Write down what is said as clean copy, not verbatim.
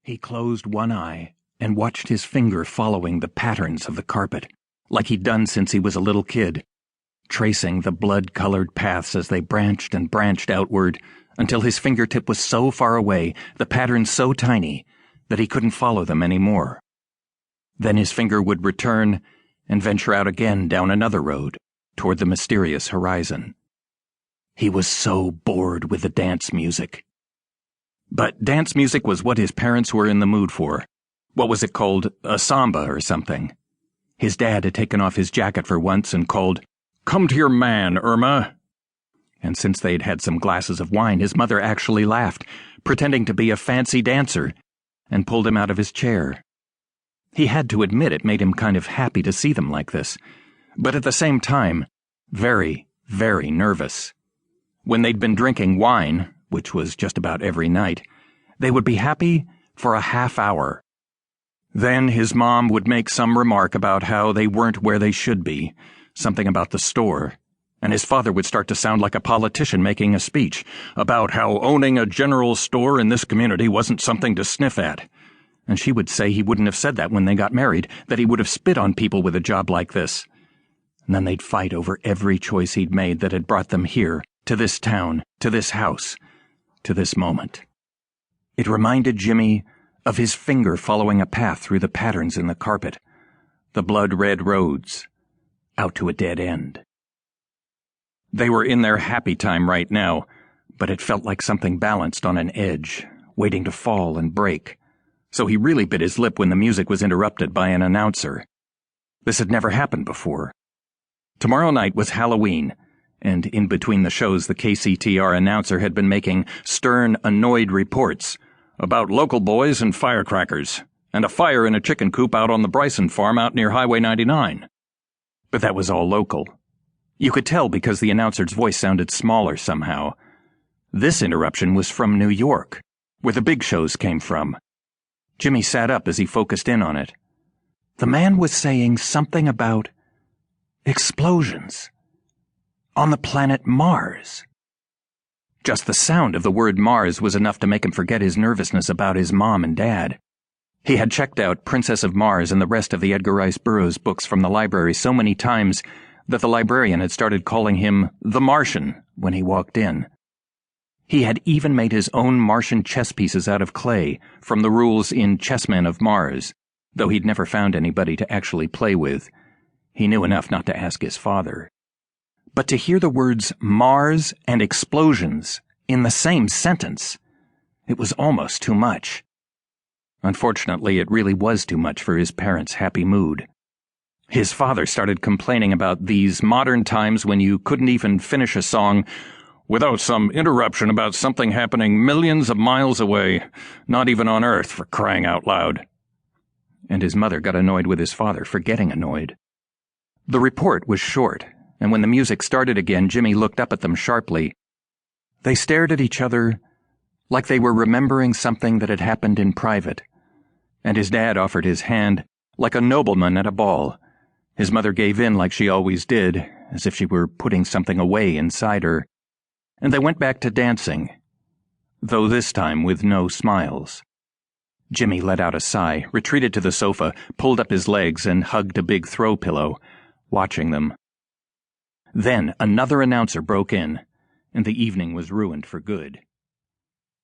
He closed one eye and watched his finger following the patterns of the carpet, like he'd done since he was a little kid, tracing the blood-colored paths as they branched and branched outward until his fingertip was so far away, the patterns so tiny, that he couldn't follow them anymore. Then his finger would return and venture out again down another road, toward the mysterious horizon. He was so bored with the dance music. But dance music was what his parents were in the mood for. What was it called? A samba or something. His dad had taken off his jacket for once and called, "Come to your man, Irma." And since they'd had some glasses of wine, his mother actually laughed, pretending to be a fancy dancer, and pulled him out of his chair. He had to admit it made him kind of happy to see them like this, but at the same time, very, very nervous. When they'd been drinking wine, which was just about every night, they would be happy for a half hour. Then his mom would make some remark about how they weren't where they should be, something about the store, and his father would start to sound like a politician making a speech about how owning a general store in this community wasn't something to sniff at. And she would say he wouldn't have said that when they got married, that he would have spit on people with a job like this. And then they'd fight over every choice he'd made that had brought them here, to this town, to this house, to this moment. It reminded Jimmy of his finger following a path through the patterns in the carpet, the blood-red roads, out to a dead end. They were in their happy time right now, but it felt like something balanced on an edge, waiting to fall and break. So he really bit his lip when the music was interrupted by an announcer. This had never happened before. Tomorrow night was Halloween, and in between the shows the KCTR announcer had been making stern, annoyed reports about local boys and firecrackers, and a fire in a chicken coop out on the Bryson farm out near Highway 99. But that was all local. You could tell because the announcer's voice sounded smaller somehow. This interruption was from New York, where the big shows came from. Jimmy sat up as he focused in on it. The man was saying something about explosions on the planet Mars. Just the sound of the word Mars was enough to make him forget his nervousness about his mom and dad. He had checked out Princess of Mars and the rest of the Edgar Rice Burroughs books from the library so many times that the librarian had started calling him the Martian when he walked in. He had even made his own Martian chess pieces out of clay from the rules in Chessmen of Mars, though he'd never found anybody to actually play with. He knew enough not to ask his father. But to hear the words Mars and explosions in the same sentence, it was almost too much. Unfortunately, it really was too much for his parents' happy mood. His father started complaining about these modern times when you couldn't even finish a song without some interruption about something happening millions of miles away, not even on Earth, for crying out loud. And his mother got annoyed with his father for getting annoyed. The report was short, and when the music started again, Jimmy looked up at them sharply. They stared at each other like they were remembering something that had happened in private, and his dad offered his hand like a nobleman at a ball. His mother gave in like she always did, as if she were putting something away inside her. And they went back to dancing, though this time with no smiles. Jimmy let out a sigh, retreated to the sofa, pulled up his legs, and hugged a big throw pillow, watching them. Then another announcer broke in, and the evening was ruined for good.